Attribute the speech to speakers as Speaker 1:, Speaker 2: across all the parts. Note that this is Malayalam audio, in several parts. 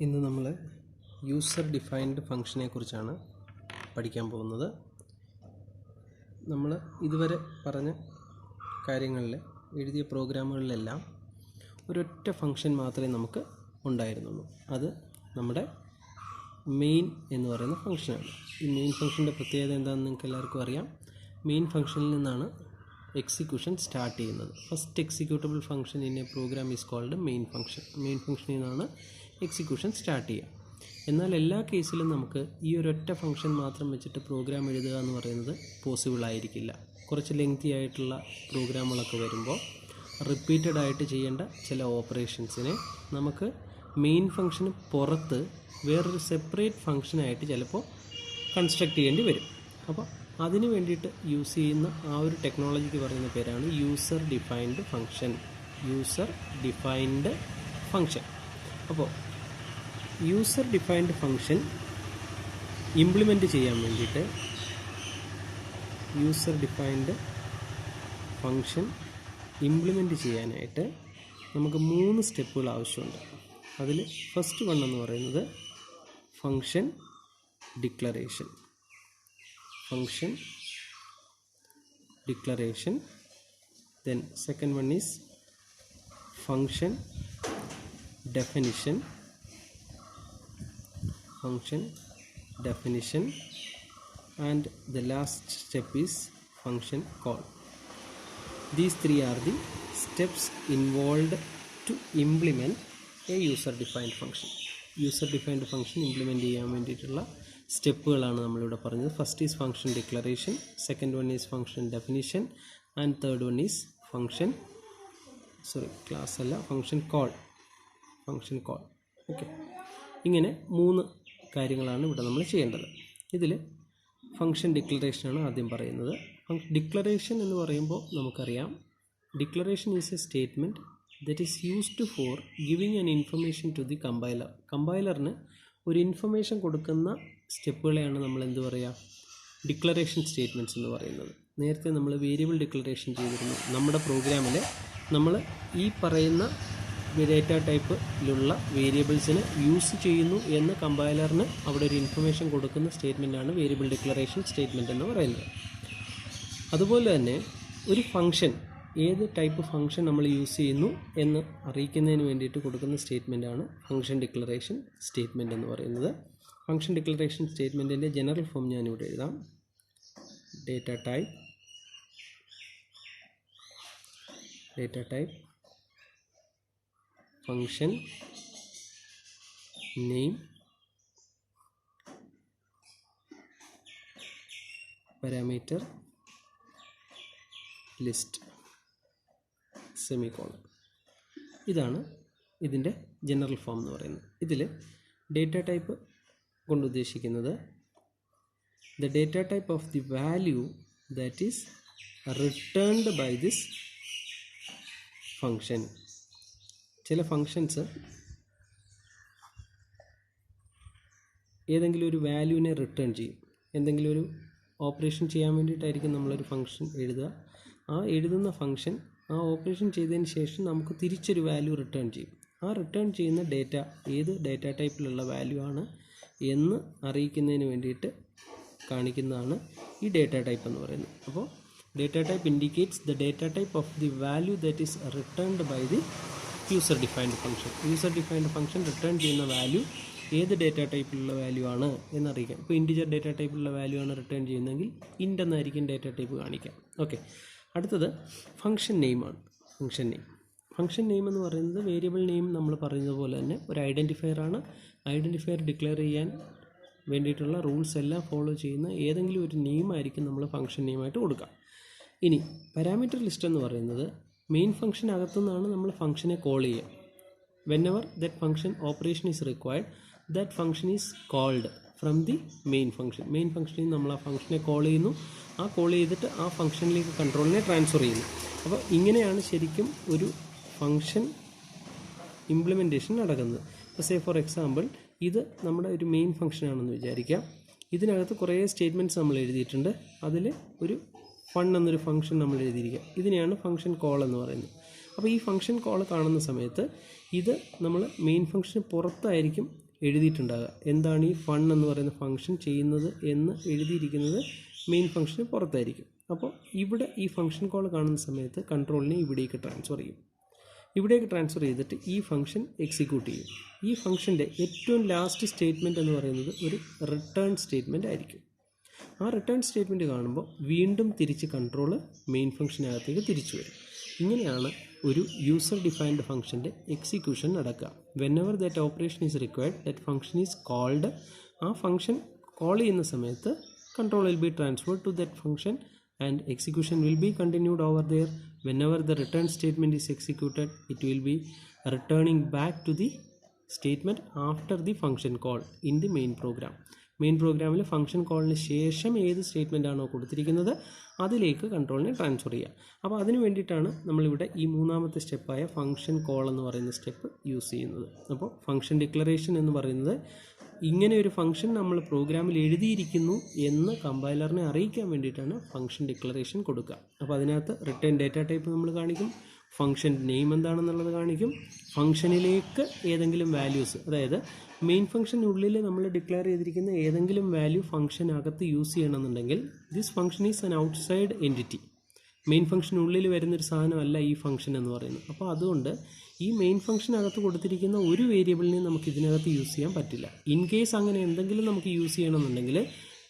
Speaker 1: ഇന്ന് നമ്മൾ യൂസർ ഡിഫൈൻഡ് ഫംഗ്ഷനെ കുറിച്ചാണ് പഠിക്കാൻ പോകുന്നത്. നമ്മൾ ഇതുവരെ പറഞ്ഞ കാര്യങ്ങളിൽ എഴുതിയ പ്രോഗ്രാമുകളിലെല്ലാം ഒരൊറ്റ ഫംഗ്ഷൻ മാത്രമേ നമുക്ക് ഉണ്ടായിരുന്നുള്ളൂ. അത് നമ്മുടെ മെയിൻ എന്ന് പറയുന്ന ഫംഗ്ഷനാണ്. ഈ മെയിൻ ഫംഗ്ഷൻ്റെ പ്രത്യേകത എന്താണെന്ന് നിങ്ങൾക്ക് എല്ലാവർക്കും അറിയാം. മെയിൻ ഫംഗ്ഷനിൽ നിന്നാണ് എക്സിക്യൂഷൻ സ്റ്റാർട്ട് ചെയ്യുന്നത്. First executable function in a program is called main function. Main ഫംഗ്ഷനിൽ നിന്നാണ് എക്സിക്യൂഷൻ സ്റ്റാർട്ട് ചെയ്യുക. എന്നാൽ എല്ലാ കേസിലും നമുക്ക് ഈ ഒരൊറ്റ ഫംഗ്ഷൻ മാത്രം വെച്ചിട്ട് പ്രോഗ്രാം എഴുതുക എന്ന് പറയുന്നത് പോസിബിൾ ആയിരിക്കില്ല. കുറച്ച് ലെങ്തി ആയിട്ടുള്ള പ്രോഗ്രാമുകളൊക്കെ വരുമ്പോൾ റിപ്പീറ്റഡ് ആയിട്ട് ചെയ്യേണ്ട ചില ഓപ്പറേഷൻസിനെ നമുക്ക് മെയിൻ ഫംഗ്ഷന് പുറത്ത് വേറൊരു സെപ്പറേറ്റ് ഫംഗ്ഷനായിട്ട് ചിലപ്പോൾ കൺസ്ട്രക്റ്റ് ചെയ്യേണ്ടി വരും. അപ്പോൾ അതിന് വേണ്ടിയിട്ട് യൂസ് ചെയ്യുന്ന ആ ഒരു ടെക്നോളജിക്ക് പറയുന്ന പേരാണ് user defined function. User defined function. അപ്പോൾ യൂസർ ഡിഫൈൻഡ് ഫംഗ്ഷൻ ഇംപ്ലിമെൻറ്റ് ചെയ്യാൻ വേണ്ടിയിട്ട് യൂസർ ഡിഫൈൻഡ് ഫംഗ്ഷൻ ഇംപ്ലിമെൻറ്റ് ചെയ്യാനായിട്ട് നമുക്ക് 3 സ്റ്റെപ്പുകൾ ആവശ്യമുണ്ട്. അതിൽ ഫസ്റ്റ് വൺ എന്ന് പറയുന്നത് function declaration. Function declaration. Then second one is function definition. Function definition. And the last step is function call. These 3 are the steps involved to implement a user defined function. User defined function implement ചെയ്യാൻ വേണ്ടിയിട്ടുള്ള സ്റ്റെപ്പുകളാണ് നമ്മളിവിടെ പറഞ്ഞത്. First is function declaration, second one is function definition, and third one is function function call. Okay, ഇങ്ങനെ 3 കാര്യങ്ങളാണ് ഇവിടെ നമ്മൾ ചെയ്യേണ്ടത്. ഇതിൽ ഫംഗ്ഷൻ ഡിക്ലറേഷനാണ് ആദ്യം പറയുന്നത്. ഡിക്ലറേഷൻ എന്ന് പറയുമ്പോൾ നമുക്കറിയാം, declaration is a statement that is used for giving an information to the compiler. കമ്പൈലറിന് ഒരു ഇൻഫർമേഷൻ കൊടുക്കുന്ന സ്റ്റെപ്പുകളെയാണ് നമ്മൾ എന്ത് പറയുക, ഡിക്ലറേഷൻ സ്റ്റേറ്റ്മെൻറ്റ്സ് എന്ന് പറയുന്നത്. നേരത്തെ നമ്മൾ വേരിയബിൾ ഡിക്ലറേഷൻ ചെയ്തിരുന്നു. നമ്മുടെ പ്രോഗ്രാമിൽ നമ്മൾ ഈ പറയുന്ന ഡേറ്റ ടൈപ്പിലുള്ള വേരിയബിൾസിന് യൂസ് ചെയ്യുന്നു എന്ന് കമ്പൈലറിന് അവിടെ ഒരു ഇൻഫർമേഷൻ കൊടുക്കുന്ന സ്റ്റേറ്റ്മെൻറ്റാണ് വേരിയബിൾ ഡിക്ലറേഷൻ സ്റ്റേറ്റ്മെൻറ്റ് എന്ന് പറയുന്നത്. അതുപോലെ തന്നെ ഒരു ഫംഗ്ഷൻ, ഏത് ടൈപ്പ് ഫംഗ്ഷൻ നമ്മൾ യൂസ് ചെയ്യുന്നു എന്ന് അറിയിക്കുന്നതിന് വേണ്ടിയിട്ട് കൊടുക്കുന്ന സ്റ്റേറ്റ്മെൻറ്റാണ് ഫംഗ്ഷൻ ഡിക്ലറേഷൻ സ്റ്റേറ്റ്മെൻറ്റ് എന്ന് പറയുന്നത്. ഫംഗ്ഷൻ ഡിക്ലറേഷൻ സ്റ്റേറ്റ്മെൻറ്റിൻ്റെ ജനറൽ ഫോം ഞാനിവിടെ എഴുതാം. Data type function name parameter list semicolon. ഇതാണ് ഇതിൻ്റെ ജനറൽ ഫോം എന്ന് പറയുന്നത്. ഇതിൽ ഡേറ്റ ടൈപ്പ് കൊണ്ട് ഉദ്ദേശിക്കുന്നത് the data type of the value that is returned by this function. ചില ഫങ്ഷൻസ് ഏതെങ്കിലും ഒരു വാല്യൂവിനെ റിട്ടേൺ ചെയ്യും. എന്തെങ്കിലും ഒരു ഓപ്പറേഷൻ ചെയ്യാൻ വേണ്ടിയിട്ടായിരിക്കും നമ്മളൊരു ഫംഗ്ഷൻ എഴുതുക. ആ എഴുതുന്ന ഫംഗ്ഷൻ ആ ഓപ്പറേഷൻ ചെയ്തതിന് ശേഷം നമുക്ക് തിരിച്ചൊരു വാല്യൂ റിട്ടേൺ ചെയ്യും. ആ റിട്ടേൺ ചെയ്യുന്ന ഡേറ്റ ഏത് ഡേറ്റ ടൈപ്പിലുള്ള വാല്യൂ ആണ് എന്ന് അറിയിക്കുന്നതിന് വേണ്ടിയിട്ട് കാണിക്കുന്നതാണ് ഈ ഡേറ്റ ടൈപ്പ് എന്ന് പറയുന്നത്. അപ്പോൾ data type indicates the data type of the value that is returned by the user defined function. User defined function return ചെയ്യുന്ന വാല്യൂ ഏത് ഡേറ്റ ടൈപ്പിലുള്ള വാല്യൂ ആണ് എന്നറിയിക്കാം. ഇപ്പോൾ ഇൻറ്റിജർ ഡേറ്റ ടൈപ്പിലുള്ള വാല്യൂ ആണ് റിട്ടേൺ ചെയ്യുന്നതെങ്കിൽ ഇൻറ്റ് എന്നായിരിക്കും ഡേറ്റ ടൈപ്പ് കാണിക്കാം. ഓക്കെ, അടുത്തത് ഫംഗ്ഷൻ നെയിമാണ്. ഫംഗ്ഷൻ നെയിം എന്ന് പറയുന്നത് വേരിയബിൾ നെയിം നമ്മൾ പറയുന്നത് പോലെ തന്നെ ഒരു ഐഡൻറ്റിഫയർ ആണ്. ഐഡൻറ്റിഫയർ ഡിക്ലെയർ ചെയ്യാൻ വേണ്ടിയിട്ടുള്ള റൂൾസ് എല്ലാം ഫോളോ ചെയ്യുന്ന ഏതെങ്കിലും ഒരു നെയിം ആയിരിക്കും നമ്മൾ ഫംഗ്ഷൻ നെയിമായിട്ട് കൊടുക്കുക. ഇനി പാരാമീറ്റർ ലിസ്റ്റ് എന്ന് പറയുന്നത് മെയിൻ ഫംഗ്ഷനകത്തു നിന്നാണ് നമ്മൾ ഫംഗ്ഷനെ കോൾ ചെയ്യുക. Whenever that function operation is required that function is called from the main function. Main ഫംഗ്ഷനിൽ നമ്മൾ ആ ഫംഗ്ഷനെ കോൾ ചെയ്യുന്നു. ആ കോൾ ചെയ്തിട്ട് ആ ഫംഗ്ഷനിലേക്ക് കൺട്രോളിനെ ട്രാൻസ്ഫർ ചെയ്യുന്നു. അപ്പോൾ ഇങ്ങനെയാണ് ശരിക്കും ഒരു ഫംഗ്ഷൻ ഇംപ്ലിമെൻറ്റേഷൻ നടക്കുന്നത്. ഇപ്പോൾ സേ ഫോർ എക്സാമ്പിൾ, ഇത് നമ്മുടെ ഒരു മെയിൻ ഫംഗ്ഷനാണെന്ന് വിചാരിക്കാം. ഇതിനകത്ത് കുറേ സ്റ്റേറ്റ്മെൻറ്റ്സ് നമ്മൾ എഴുതിയിട്ടുണ്ട്. അതിൽ ഒരു ഫൺ എന്നൊരു ഫംഗ്ഷൻ നമ്മൾ എഴുതിയിരിക്കുക. ഇതിനെയാണ് ഫംഗ്ഷൻ കോൾ എന്ന് പറയുന്നത്. അപ്പോൾ ഈ ഫംഗ്ഷൻ കോൾ കാണുന്ന സമയത്ത് ഇത് നമ്മൾ മെയിൻ ഫംഗ്ഷന് പുറത്തായിരിക്കും എഴുതിയിട്ടുണ്ടാകുക. എന്താണ് ഈ ഫൺ എന്ന് പറയുന്ന ഫംഗ്ഷൻ ചെയ്യുന്നത് എന്ന് എഴുതിയിരിക്കുന്നത് മെയിൻ ഫംഗ്ഷന് പുറത്തായിരിക്കും. അപ്പോൾ ഇവിടെ ഈ ഫംഗ്ഷൻ കോൾ കാണുന്ന സമയത്ത് കൺട്രോളിനെ ഇവിടേക്ക് ട്രാൻസ്ഫർ ചെയ്യും. ഇവിടേക്ക് ട്രാൻസ്ഫർ ചെയ്തിട്ട് ഈ ഫംഗ്ഷൻ എക്സിക്യൂട്ട് ചെയ്യും. ഈ ഫംഗ്ഷൻ്റെ ഏറ്റവും ലാസ്റ്റ് സ്റ്റേറ്റ്മെൻറ്റ് എന്ന് പറയുന്നത് ഒരു റിട്ടേൺ സ്റ്റേറ്റ്മെൻറ്റ് ആയിരിക്കും. ആ റിട്ടേൺ സ്റ്റേറ്റ്മെൻറ്റ് കാണുമ്പോൾ വീണ്ടും തിരിച്ച് കൺട്രോൾ മെയിൻ ഫംഗ്ഷനകത്തേക്ക് തിരിച്ചു വരും. ഇങ്ങനെയാണ് ഒരു യൂസർ ഡിഫൈൻഡ് ഫംഗ്ഷൻ്റെ എക്സിക്യൂഷൻ നടക്കുക. Whenever that operation is required that function is called. ആ ഫംഗ്ഷൻ കോൾ ചെയ്യുന്ന സമയത്ത് control will be transferred to that function and execution will be continued over there. Whenever the return statement is executed, it will be returning back to the statement after the function call in the main program. Main പ്രോഗ്രാമിൽ ഫംഗ്ഷൻ കോളിന് ശേഷം ഏത് സ്റ്റേറ്റ്മെൻ്റ് ആണോ കൊടുത്തിരിക്കുന്നത് അതിലേക്ക് കൺട്രോളിനെ ട്രാൻസ്ഫർ ചെയ്യുക. അപ്പോൾ അതിന് വേണ്ടിയിട്ടാണ് നമ്മളിവിടെ ഈ മൂന്നാമത്തെ സ്റ്റെപ്പായ ഫംഗ്ഷൻ കോൾ എന്ന് പറയുന്ന സ്റ്റെപ്പ് യൂസ് ചെയ്യുന്നത്. അപ്പോൾ ഫംഗ്ഷൻ ഡിക്ലറേഷൻ എന്ന് പറയുന്നത് ഇങ്ങനെ ഒരു ഫംഗ്ഷൻ നമ്മൾ പ്രോഗ്രാമിൽ എഴുതിയിരിക്കുന്നു എന്ന് കമ്പൈലറിനെ അറിയിക്കാൻ വേണ്ടിയിട്ടാണ് ഫംഗ്ഷൻ ഡിക്ലറേഷൻ കൊടുക്കുക. അപ്പോൾ അതിനകത്ത് റിട്ടേൺ ഡേറ്റ ടൈപ്പ് നമ്മൾ കാണിക്കും, ഫംഗ്ഷൻ നെയിം എന്താണെന്നുള്ളത് കാണിക്കും, ഫംഗ്ഷനിലേക്ക് ഏതെങ്കിലും വാല്യൂസ്, അതായത് മെയിൻ ഫംഗ്ഷനുള്ളിൽ നമ്മൾ ഡിക്ലെയർ ചെയ്തിരിക്കുന്ന ഏതെങ്കിലും വാല്യൂ ഫംഗ്ഷനകത്ത് യൂസ് ചെയ്യണമെന്നുണ്ടെങ്കിൽ this function is an outside entity. Main ഫംഗ്ഷനുള്ളിൽ വരുന്നൊരു സാധനമല്ല ഈ ഫംഗ്ഷൻ എന്ന് പറയുന്നത്. അപ്പോൾ അതുകൊണ്ട് ഈ മെയിൻ ഫംഗ്ഷനകത്ത് കൊടുത്തിരിക്കുന്ന ഒരു വേരിയബിളിനെ നമുക്ക് ഇതിനകത്ത് യൂസ് ചെയ്യാൻ പറ്റില്ല. ഇൻ കേസ് അങ്ങനെ എന്തെങ്കിലും നമുക്ക് യൂസ് ചെയ്യണമെന്നുണ്ടെങ്കിൽ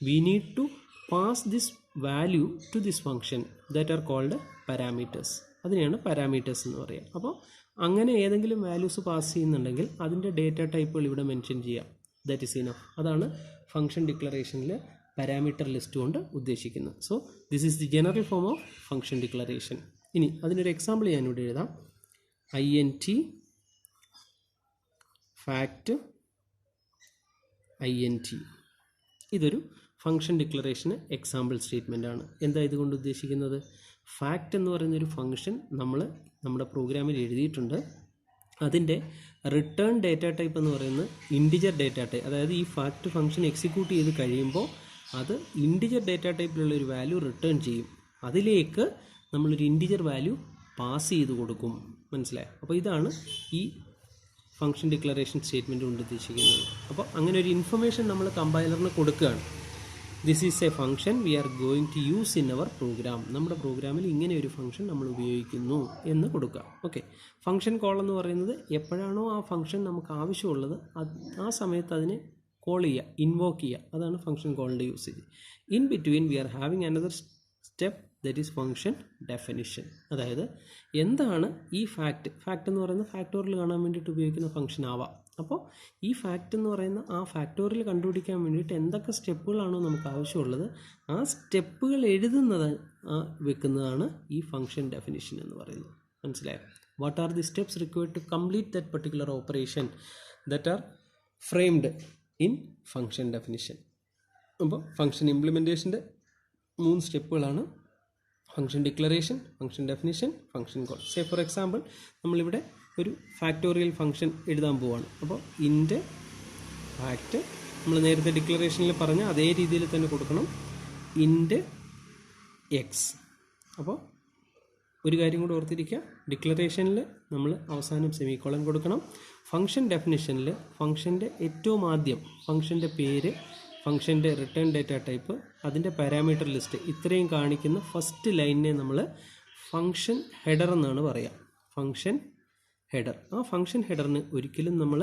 Speaker 1: we need to pass this value to this function that are called parameters. അതിനെയാണ് പാരാമീറ്റേഴ്സ് എന്ന് പറയുക. അപ്പോൾ അങ്ങനെ ഏതെങ്കിലും വാല്യൂസ് പാസ് ചെയ്യുന്നുണ്ടെങ്കിൽ അതിൻ്റെ ഡേറ്റ ടൈപ്പുകൾ ഇവിടെ മെൻഷൻ ചെയ്യാം. That is enough. അതാണ് ഫംഗ്ഷൻ ഡിക്ലറേഷനിൽ പാരാമീറ്റർ ലിസ്റ്റ് കൊണ്ട് ഉദ്ദേശിക്കുന്നത്. So this is the general form of function declaration. ഇനി അതിനൊരു എക്സാമ്പിൾ ഞാനിവിടെ എഴുതാം. int fact int. ഇതൊരു ഫംഗ്ഷൻ ഡിക്ലറേഷന് എക്സാമ്പിൾ സ്റ്റേറ്റ്മെൻ്റ് ആണ്. എന്താ ഇതുകൊണ്ട് ഉദ്ദേശിക്കുന്നത്? ഫാക്റ്റ് എന്ന് പറയുന്നൊരു ഫംഗ്ഷൻ നമ്മൾ നമ്മുടെ പ്രോഗ്രാമിൽ എഴുതിയിട്ടുണ്ട്. അതിൻ്റെ റിട്ടേൺ ഡേറ്റ ടൈപ്പ് എന്ന് പറയുന്നത് ഇൻറ്റിജർ ഡേറ്റ ടൈപ്പ്. അതായത് ഈ ഫാക്റ്റ് ഫംഗ്ഷൻ എക്സിക്യൂട്ട് ചെയ്ത് കഴിയുമ്പോൾ അത് ഇൻറ്റിജർ ഡേറ്റ ടൈപ്പിലുള്ള ഒരു വാല്യൂ റിട്ടേൺ ചെയ്യും. അതിലേക്ക് നമ്മളൊരു ഇൻറ്റിജർ വാല്യൂ പാസ് ചെയ്ത് കൊടുക്കും. മനസ്സിലായോ? അപ്പോൾ ഇതാണ് ഈ ഫംഗ്ഷൻ ഡിക്ലറേഷൻ സ്റ്റേറ്റ്മെൻറ്റ് കൊണ്ട് ഉദ്ദേശിക്കുന്നത്. അപ്പോൾ അങ്ങനെ ഒരു ഇൻഫർമേഷൻ നമ്മൾ കമ്പൈലറിന് കൊടുക്കുകയാണ്. This is a function we are going to use in our program. നമ്മുടെ പ്രോഗ്രാമിൽ ഇങ്ങനെ ഒരു ഫംഗ്ഷൻ നമ്മൾ ഉപയോഗിക്കുന്നു എന്ന് കൊടുക്കുക. ഓക്കെ. ഫംഗ്ഷൻ കോൾ എന്ന് പറയുന്നത് എപ്പോഴാണോ ആ ഫംഗ്ഷൻ നമുക്ക് ആവശ്യമുള്ളത് ആ സമയത്ത് അതിനെ കോൾ ചെയ്യുക, ഇൻവോക്ക് ചെയ്യുക. അതാണ് ഫംഗ്ഷൻ കോളിൻ്റെ usage. In between we are having another step that is function definition. അതായത് എന്താണ് ഈ ഫാക്റ്റ് എന്ന് പറയുന്ന ഫാക്ടോറിയൽ കാണാൻ വേണ്ടിയിട്ട് ഉപയോഗിക്കുന്ന ഫംഗ്ഷൻ ആവാം. അപ്പോൾ ഈ ഫാക്റ്റ് എന്ന് പറയുന്ന ആ ഫാക്ടോറിയൽ കണ്ടുപിടിക്കാൻ വേണ്ടിയിട്ട് എന്തൊക്കെ സ്റ്റെപ്പുകളാണോ നമുക്ക് ആവശ്യമുള്ളത് ആ സ്റ്റെപ്പുകൾ വെക്കുന്നതാണ് ഈ ഫംഗ്ഷൻ ഡെഫിനിഷൻ എന്ന് പറയുന്നത്. മനസ്സിലായോ? What are the steps required to complete that particular operation that are framed in function definition. അപ്പോൾ ഫംഗ്ഷൻ ഇംപ്ലിമെൻറ്റേഷൻ്റെ 3 സ്റ്റെപ്പുകളാണ് function declaration, function definition, function call. Say for example നമ്മളിവിടെ ഒരു ഫാക്ടോറിയൽ ഫംഗ്ഷൻ എഴുതാൻ പോവുകയാണ്. അപ്പോൾ ഇൻറ്റ് ഫാക്റ്റ് നമ്മൾ നേരത്തെ ഡിക്ലറേഷനിൽ പറഞ്ഞ അതേ രീതിയിൽ തന്നെ കൊടുക്കണം. ഇൻറ്റ് എക്സ്. അപ്പോൾ ഒരു കാര്യം കൂടി ഓർത്തിരിക്കുക, ഡിക്ലറേഷനിൽ നമ്മൾ അവസാനം സെമിക്കോളൻ കൊടുക്കണം. ഫംഗ്ഷൻ ഡെഫിനിഷനിൽ ഫംഗ്ഷൻ്റെ ഏറ്റവും ആദ്യം ഫംഗ്ഷൻ്റെ പേര്, ഫംഗ്ഷൻ്റെ റിട്ടേൺ ഡേറ്റ ടൈപ്പ്, അതിൻ്റെ പാരാമീറ്റർ ലിസ്റ്റ്, ഇത്രയും കാണിക്കുന്ന ഫസ്റ്റ് ലൈനിനെ നമ്മൾ ഫംഗ്ഷൻ ഹെഡർ എന്നാണ് പറയുക. Function header. ആ ഫംഗ്ഷൻ ഹെഡറിന് ഒരിക്കലും നമ്മൾ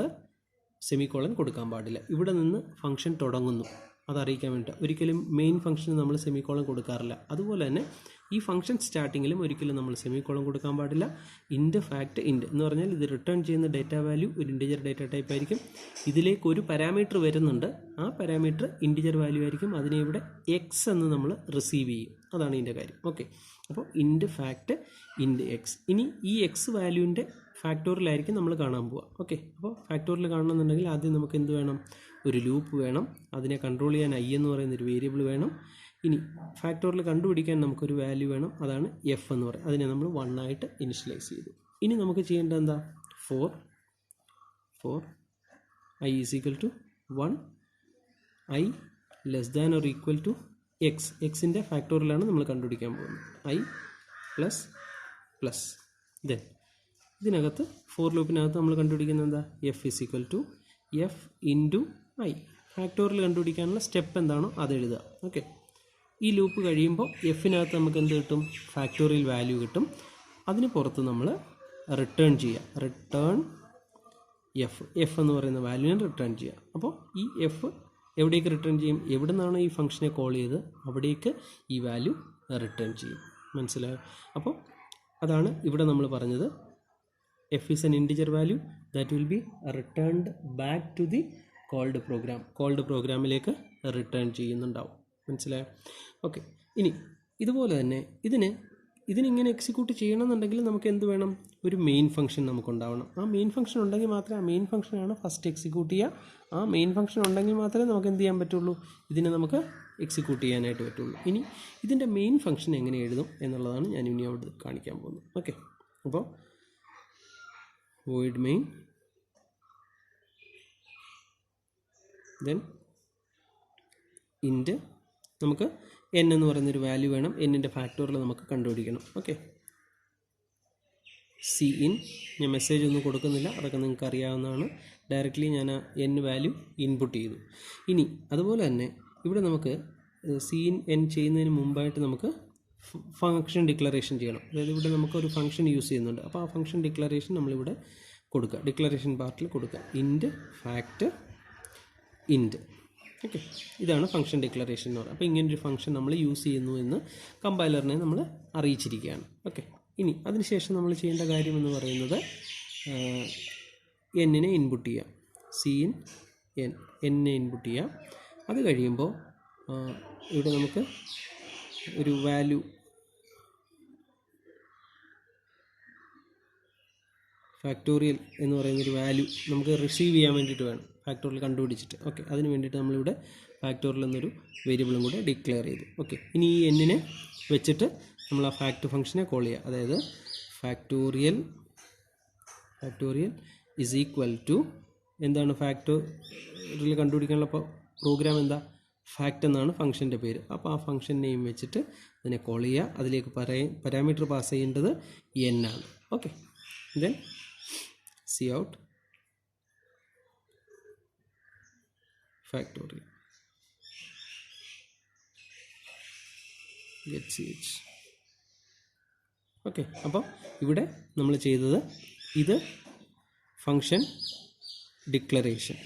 Speaker 1: സെമിക്കോളൻ കൊടുക്കാൻ പാടില്ല. ഇവിടെ നിന്ന് ഫംഗ്ഷൻ തുടങ്ങുന്നു അതറിയിക്കാൻ വേണ്ടി. ഒരിക്കലും മെയിൻ ഫംഗ്ഷന് നമ്മൾ സെമിക്കോളൻ കൊടുക്കാറില്ല. അതുപോലെ തന്നെ ഈ ഫംഗ്ഷൻ സ്റ്റാർട്ടിങ്ങിലും ഒരിക്കലും നമ്മൾ സെമിക്കോളൻ കൊടുക്കാൻ പാടില്ല. ഇൻറ്റ് ഫാക്റ്റ് ഇൻറ്റ് എന്ന് പറഞ്ഞാൽ ഇത് റിട്ടേൺ ചെയ്യുന്ന ഡേറ്റ വാല്യൂ ഒരു ഇൻറ്റിജർ ഡേറ്റ ടൈപ്പ് ആയിരിക്കും. ഇതിലേക്ക് ഒരു പാരാമീറ്റർ വരുന്നുണ്ട്. ആ പാരാമീറ്റർ ഇൻറ്റിജർ വാല്യൂ ആയിരിക്കും. അതിനെ ഇവിടെ എക്സ് എന്ന് നമ്മൾ റിസീവ് ചെയ്യും. അതാണ് ഇതിൻ്റെ കാര്യം. ഓക്കെ. അപ്പോൾ ഇൻറ്റ് ഫാക്റ്റ് ഇൻറ്റ് എക്സ്. ഇനി ഈ എക്സ് വാല്യൂവിൻ്റെ ഫാക്ടോറിയലായിരിക്കും നമ്മൾ കാണാൻ പോവുക. ഓക്കെ. അപ്പോൾ ഫാക്ടോറിയൽ കാണണമെന്നുണ്ടെങ്കിൽ ആദ്യം നമുക്ക് എന്ത് വേണം? ഒരു ലൂപ്പ് വേണം. അതിനെ കൺട്രോൾ ചെയ്യാൻ ഐ എന്ന് പറയുന്നൊരു വേരിയബിൾ വേണം. ഇനി ഫാക്ടോറിയൽ കണ്ടുപിടിക്കാൻ നമുക്കൊരു വാല്യൂ വേണം. അതാണ് എഫ് എന്ന് പറയുന്നത്. അതിനെ നമ്മൾ 1 ആയിട്ട് ഇനിഷ്യലൈസ് ചെയ്തു. ഇനി നമുക്ക് ചെയ്യേണ്ടത് എന്താ? For I is equal to 1, I less than or equal to X. എക്സിൻ്റെ ഫാക്ടോറിയലാണ് നമ്മൾ കണ്ടുപിടിക്കാൻ പോകുന്നത്. ഐ പ്ലസ് ദെൻ ഇതിനകത്ത് ഫോർ ലൂപ്പിനകത്ത് നമ്മൾ കണ്ടുപിടിക്കുന്നത് എന്താ? F is equal to F into I. Factorial കണ്ടുപിടിക്കാനുള്ള സ്റ്റെപ്പ് എന്താണോ അത് എഴുതുക. ഓക്കെ, ഈ ലൂപ്പ് കഴിയുമ്പോൾ എഫിനകത്ത് നമുക്ക് എന്ത് കിട്ടും? ഫാക്ടോറിയൽ വാല്യൂ കിട്ടും. അതിന് പുറത്ത് നമ്മൾ റിട്ടേൺ ചെയ്യുക. റിട്ടേൺ എഫ് എന്ന് പറയുന്ന വാല്യൂവിനെ റിട്ടേൺ ചെയ്യുക. അപ്പോൾ ഈ എഫ് എവിടേക്ക് റിട്ടേൺ ചെയ്യും? എവിടെ നിന്നാണ് ഈ ഫംഗ്ഷനെ കോൾ ചെയ്ത് അവിടേക്ക് ഈ വാല്യൂ റിട്ടേൺ ചെയ്യും. മനസ്സിലായോ? അപ്പോൾ അതാണ് ഇവിടെ നമ്മൾ പറഞ്ഞത്. F is an integer value that will be returned back to the called program. Called പ്രോഗ്രാമിലേക്ക് റിട്ടേൺ ചെയ്യുന്നുണ്ടാവും. മനസ്സിലായോ? ഓക്കെ, ഇനി ഇതുപോലെ തന്നെ ഇതിനിങ്ങനെ എക്സിക്യൂട്ട് ചെയ്യണമെന്നുണ്ടെങ്കിൽ നമുക്ക് എന്ത് വേണം? ഒരു മെയിൻ ഫംഗ്ഷൻ നമുക്കുണ്ടാവണം. ആ മെയിൻ ഫംഗ്ഷൻ ഉണ്ടെങ്കിൽ മാത്രമേ ആ മെയിൻ ഫംഗ്ഷനാണ് ഫസ്റ്റ് എക്സിക്യൂട്ട് ചെയ്യുക. ആ മെയിൻ ഫംഗ്ഷൻ ഉണ്ടെങ്കിൽ മാത്രമേ നമുക്ക് എന്ത് ചെയ്യാൻ പറ്റുള്ളൂ? ഇതിനെ നമുക്ക് എക്സിക്യൂട്ട് ചെയ്യാനായിട്ട് പറ്റുള്ളൂ. ഇനി ഇതിൻ്റെ മെയിൻ ഫംഗ്ഷൻ എങ്ങനെ എഴുതും എന്നുള്ളതാണ് ഞാൻ ഇനി അവിടെ കാണിക്കാൻ പോകുന്നത്. ഓക്കെ, അപ്പോൾ void main then int നമുക്ക് n എന്ന് പറയുന്നൊരു വാല്യൂ വേണം. എന്നിൻ്റെ ഫാക്ടോറിയൽ നമുക്ക് കണ്ടുപിടിക്കണം. ഓക്കെ, cin ഞാൻ മെസ്സേജ് ഒന്നും കൊടുക്കുന്നില്ല, അതൊക്കെ നിങ്ങൾക്ക് അറിയാവുന്നതാണ്. ഡയറക്റ്റ്ലി ഞാൻ ആ n വാല്യൂ ഇൻപുട്ട് ചെയ്തു. ഇനി അതുപോലെ തന്നെ ഇവിടെ നമുക്ക് cin n ചെയ്യുന്നതിന് മുമ്പായിട്ട് നമുക്ക് ഫംഗ്ഷൻ ഡിക്ലറേഷൻ ചെയ്യണം. അതായത് ഇവിടെ നമുക്കൊരു ഫംഗ്ഷൻ യൂസ് ചെയ്യുന്നുണ്ട്. അപ്പോൾ ആ ഫംഗ്ഷൻ ഡിക്ലറേഷൻ നമ്മളിവിടെ കൊടുക്കുക. ഡിക്ലറേഷൻ പാർട്ടിൽ കൊടുക്കുക ഇൻറ്റ് ഫാക്റ്റ് ഇൻറ്റ്. ഓക്കെ, ഇതാണ് ഫംഗ്ഷൻ ഡിക്ലറേഷൻ എന്ന് പറയുന്നത്. അപ്പോൾ ഇങ്ങനൊരു ഫംഗ്ഷൻ നമ്മൾ യൂസ് ചെയ്യുന്നു എന്ന് കമ്പൈലറിനെ നമ്മൾ അറിയിച്ചിരിക്കുകയാണ്. ഓക്കെ, ഇനി അതിനുശേഷം നമ്മൾ ചെയ്യേണ്ട കാര്യം എന്ന് പറയുന്നത് എന്നിനെ ഇൻപുട്ട് ചെയ്യാം. cin n എന്നിനെ ഇൻപുട്ട് ചെയ്യാം. അത് കഴിയുമ്പോൾ ഇവിടെ നമുക്ക് ഒരു വാല്യൂ ഫാക്ടോറിയൽ എന്ന് പറയുന്നൊരു വാല്യൂ നമുക്ക് റിസീവ് ചെയ്യാൻ വേണ്ടിയിട്ട് വേണം. ഫാക്ടോറിയൽ കണ്ടുപിടിച്ചിട്ട്. ഓക്കെ, അതിന് വേണ്ടിയിട്ട് നമ്മളിവിടെ ഫാക്ടോറിയൽ എന്നൊരു വേരിയബിളും കൂടെ ഡിക്ലെയർ ചെയ്തു. ഓക്കെ, ഇനി ഈ എന്നിനെ വെച്ചിട്ട് നമ്മൾ ആ ഫാക്ട് ഫംഗ്ഷനെ കോൾ ചെയ്യുക. അതായത് ഫാക്ടോറിയൽ ഇസ് ഈക്വൽ ടു എന്താണ്? ഫാക്ടോറിയൽ കണ്ടുപിടിക്കാനുള്ള പ്രോഗ്രാം എന്താ? ഫാക്റ്റ് എന്നാണ് ഫംഗ്ഷൻ്റെ പേര്. അപ്പോൾ ആ ഫംഗ്ഷൻ നെയിം വെച്ചിട്ട് അതിനെ കോൾ ചെയ്യുക. അതിലേക്ക് പാരാമീറ്റർ പാസ് ചെയ്യേണ്ടത് n ആണ്. Okay, then C out factorial get ch. Okay, അപ്പോൾ ഇവിടെ നമ്മൾ ചെയ്തത് ഇത് ഫംഗ്ഷൻ ഡിക്ലറേഷൻ,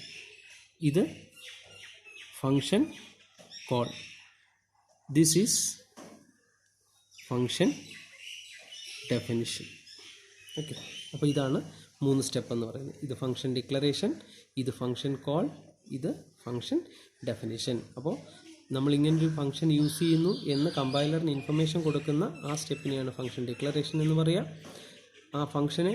Speaker 1: ഇത് function call, this is function definition. Okay, അപ്പോൾ ഇതാണ് 3 സ്റ്റെപ്പ് എന്ന് പറയുന്നത്. ഇത് ഫംഗ്ഷൻ ഡിക്ലറേഷൻ, ഇത് ഫംഗ്ഷൻ കോൾ, ഇത് ഫംഗ്ഷൻ ഡെഫിനിഷൻ. അപ്പോൾ നമ്മളിങ്ങനൊരു ഫംഗ്ഷൻ യൂസ് ചെയ്യുന്നു എന്ന് കമ്പൈലറിന് ഇൻഫർമേഷൻ കൊടുക്കുന്ന ആ സ്റ്റെപ്പിനെയാണ് ഫംഗ്ഷൻ ഡിക്ലറേഷൻ എന്ന് പറയുക. ആ ഫംഗ്ഷനെ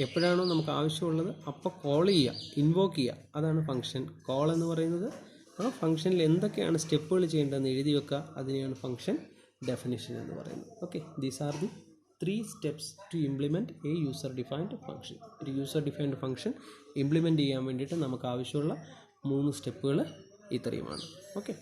Speaker 1: എപ്പോഴാണോ നമുക്ക് ആവശ്യമുള്ളത് അപ്പോൾ കോൾ ചെയ്യുക, ഇൻവോക്ക് ചെയ്യുക, അതാണ് ഫംഗ്ഷൻ കോൾ എന്ന് പറയുന്നത്. ആ ഫംഗ്ഷനിൽ എന്തൊക്കെയാണ് സ്റ്റെപ്പുകൾ ചെയ്യേണ്ടതെന്ന് എഴുതി വെക്കുക, അതിനെയാണ് ഫംഗ്ഷൻ ഡെഫിനിഷൻ എന്ന് പറയുന്നത്. Okay, these are the 3 steps to implement a user defined function. ഒരു യൂസർ ഡിഫൈൻഡ് ഫംഗ്ഷൻ ഇംപ്ലിമെൻറ്റ് ചെയ്യാൻ വേണ്ടിയിട്ട് നമുക്ക് ആവശ്യമുള്ള 3 സ്റ്റെപ്പുകൾ ഇത്രയുമാണ്. ഓക്കെ.